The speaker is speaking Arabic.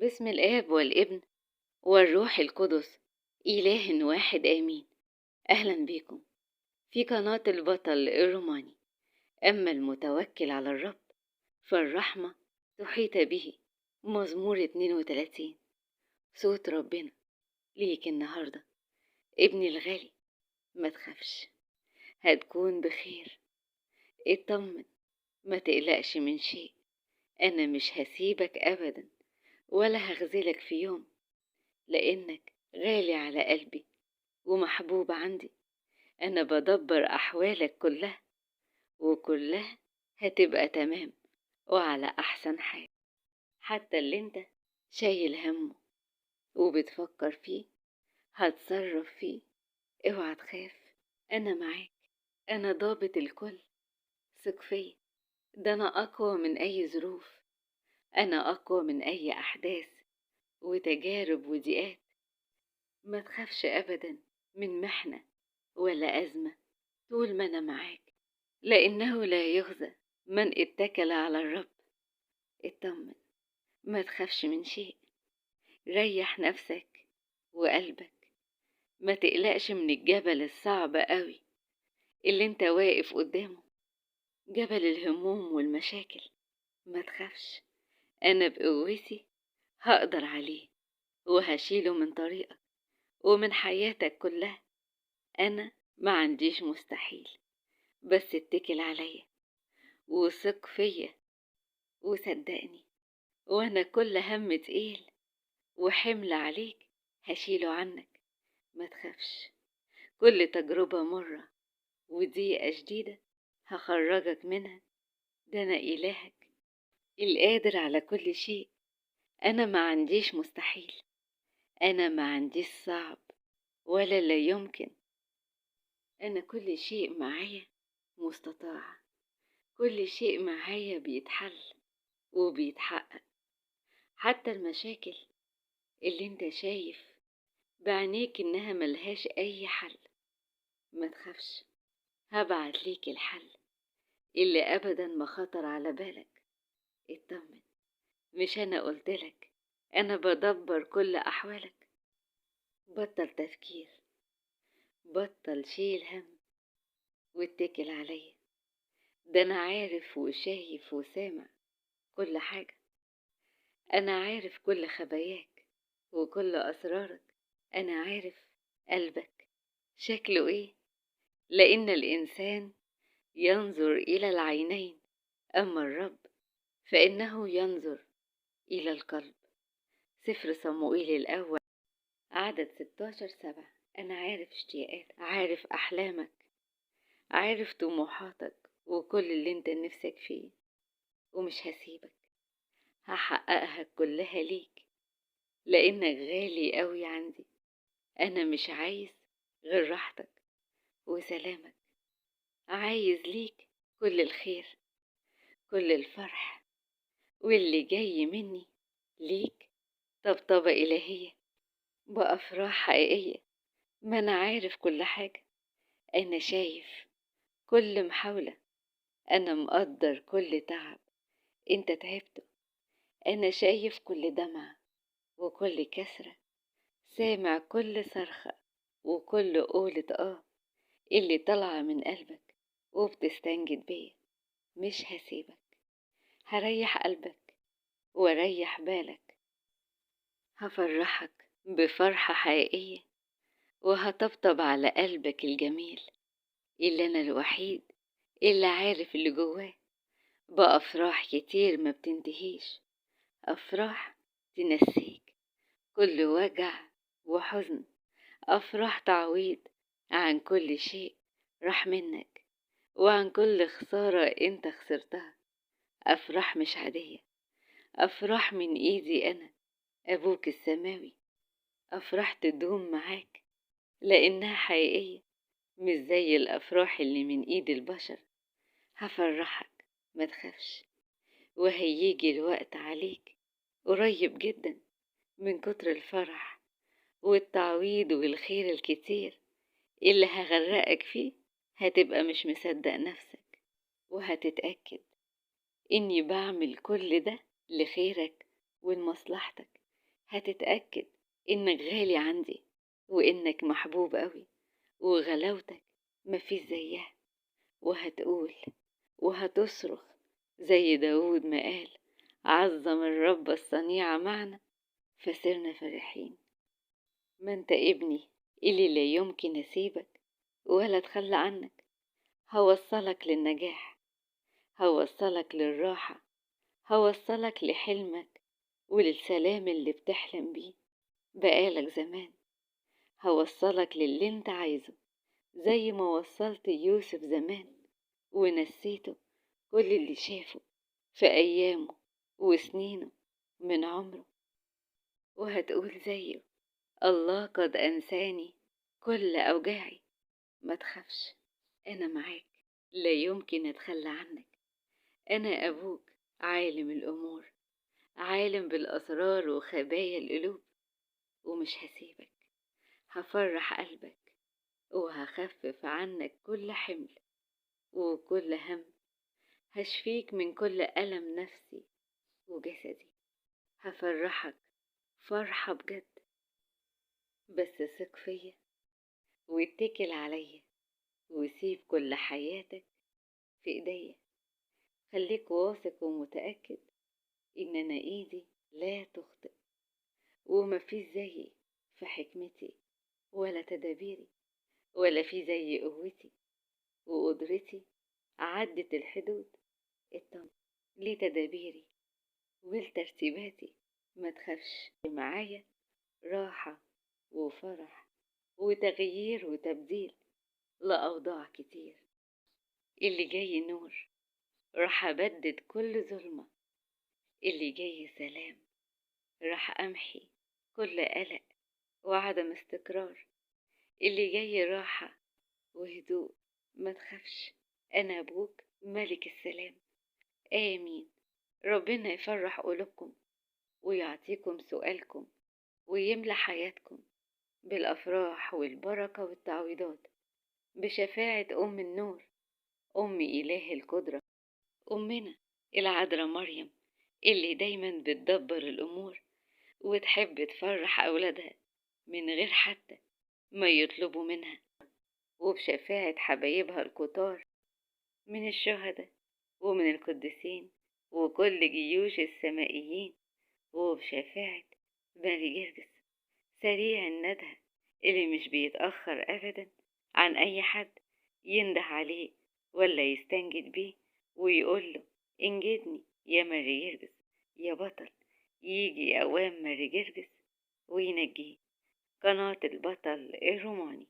باسم الآب والابن والروح القدس، إله واحد آمين. أهلا بيكم في قناة البطل الروماني. أما المتوكل على الرب فالرحمة تحيط به. مزمور 32. صوت ربنا ليك النهاردة. ابني الغالي، ما تخافش، هتكون بخير. اطمن، ما تقلقش من شيء. أنا مش هسيبك أبدا ولا هخذلك في يوم، لأنك غالي على قلبي ومحبوب عندي. أنا بدبر أحوالك كلها، وكلها هتبقى تمام وعلى أحسن حال. حتى اللي انت شايل همه وبتفكر فيه هتصرف فيه. اوعى تخاف، أنا معاك. أنا ضابط الكل، ثق فيا. ده أنا أقوى من أي ظروف، أنا أقوى من أي أحداث وتجارب وضيقات. ما تخافش أبدا من محنة ولا أزمة طول ما أنا معاك، لأنه لا يخزى من اتكل على الرب. اطمن، ما تخافش من شيء. ريح نفسك وقلبك، ما تقلقش من الجبل الصعب قوي اللي انت واقف قدامه، جبل الهموم والمشاكل. ما تخافش، أنا بقوتي هقدر عليه وهشيله من طريقك ومن حياتك كلها. أنا ما عنديش مستحيل، بس اتكل عليا وثق فيا وصدقني. وانا كل هم تقيل وحمل عليك هشيله عنك. ما تخافش، كل تجربة مرة وضيقة شديدة هخرجك منها. ده انا الهك القادر على كل شيء. انا ما عنديش مستحيل، انا ما عنديش صعب ولا لا يمكن. انا كل شيء معايا مستطاع، كل شيء معايا بيتحل وبيتحقق. حتى المشاكل اللي انت شايف بعينيك انها ملهاش اي حل، ما تخافش، هبعت ليك الحل اللي ابدا ما خطر على بالك. اطمن، مش انا قلتلك انا بدبر كل احوالك؟ بطل تفكير، بطل شيل هم واتكل عليا. ده انا عارف وشايف وسامع كل حاجة. انا عارف كل خباياك وكل اسرارك. انا عارف قلبك شكله ايه، لان الانسان ينظر إلى العينين، أما الرب فإنه ينظر إلى القلب. سفر صموئيل الأول عدد 16:7. أنا عارف اشتياقاتك، عارف أحلامك، عارف طموحاتك وكل اللي انت نفسك فيه، ومش هسيبك، هحققها كلها ليك، لأنك غالي قوي عندي. أنا مش عايز غير راحتك وسلامك، عايز ليك كل الخير، كل الفرح، واللي جاي مني ليك طبطبة إلهية بأفراح حقيقية. ما أنا عارف كل حاجة، أنا شايف كل محاولة، أنا مقدر كل تعب أنت تعبته، أنا شايف كل دمعة وكل كسرة، سامع كل صرخة وكل قولة اللي طالعة من قلبك وبتستنجد بيا. مش هسيبك، هريح قلبك واريح بالك، هفرحك بفرحة حقيقية وهطبطب على قلبك الجميل اللي أنا الوحيد اللي عارف اللي جواه، بأفراح كتير ما بتنتهيش، أفراح تنسيك كل وجع وحزن، أفراح تعويض عن كل شيء راح منك وعن كل خسارة انت خسرتها. أفراح مش عادية، أفراح من إيدي أنا أبوك السماوي، أفراح تدوم معاك لأنها حقيقية، مش زي الأفراح اللي من إيد البشر. هفرحك، ما تخافش، وهيجي الوقت عليك قريب جدا من كتر الفرح والتعويض والخير الكتير اللي هغرقك فيه. هتبقى مش مصدق نفسك وهتتأكد إني بعمل كل ده لخيرك ولمصلحتك، هتتأكد إنك غالي عندي، وإنك محبوب أوي، وغلاوتك مفيش زيها. وهتقول وهتصرخ زي داود ما قال: عظم الرب الصنيع معنا فسرنا فرحين. ما انت ابني اللي لا يمكن أسيبك ولا أتخلى عنك. هوصلك للنجاح، هوصلك للراحة، هوصلك لحلمك وللسلام اللي بتحلم بيه بقالك زمان. هوصلك للي انت عايزه زي ما وصلت يوسف زمان ونسيته كل اللي شافه في أيامه وسنينه من عمره. وهتقول زيه: الله قد أنساني كل أوجاعي. ما تخافش، أنا معاك، لا يمكن أتخلى عنك. أنا أبوك عالم الأمور، عالم بالأسرار وخبايا القلوب. ومش هسيبك، هفرح قلبك وهخفف عنك كل حمل وكل هم. هشفيك من كل ألم نفسي وجسدي. هفرحك فرحة بجد. بس ثق فيا واتكل عليا وسيب كل حياتك في ايديا. خليك واثق ومتأكد ان انا ايدي لا تخطئ، ومفيش زيي في حكمتي ولا تدابيري، ولا في زي قوتي وقدرتي عدت الحدود. اطمن لتدابيري ولترتيباتي. ما تخافش، معايا راحة وفرح وتغيير وتبديل لأوضاع كتير. اللي جاي نور، راح أبدد كل ظلمة. اللي جاي سلام، راح أمحي كل قلق وعدم استقرار. اللي جاي راحة وهدوء. ما تخافش، أنا أبوك ملك السلام. آمين. ربنا يفرح قلوبكم ويعطيكم سؤالكم ويملى حياتكم بالأفراح والبركة والتعويضات بشفاعة أم النور، أم إله القدرة، أمنا العذراء مريم اللي دايما بتدبر الأمور وتحب تفرح أولادها من غير حتى ما يطلبوا منها. وبشفاعة حبايبها الكتار من الشهداء ومن القديسين وكل جيوش السمائيين. وبشفاعة ماري جرجس سريع الندى اللي مش بيتأخر أبدا عن أي حد ينده عليه ولا يستنجد بيه ويقوله: انجدني يا ماري جرجس يا بطل. يجي أوام ماري جرجس وينجيه. قناة البطل الروماني.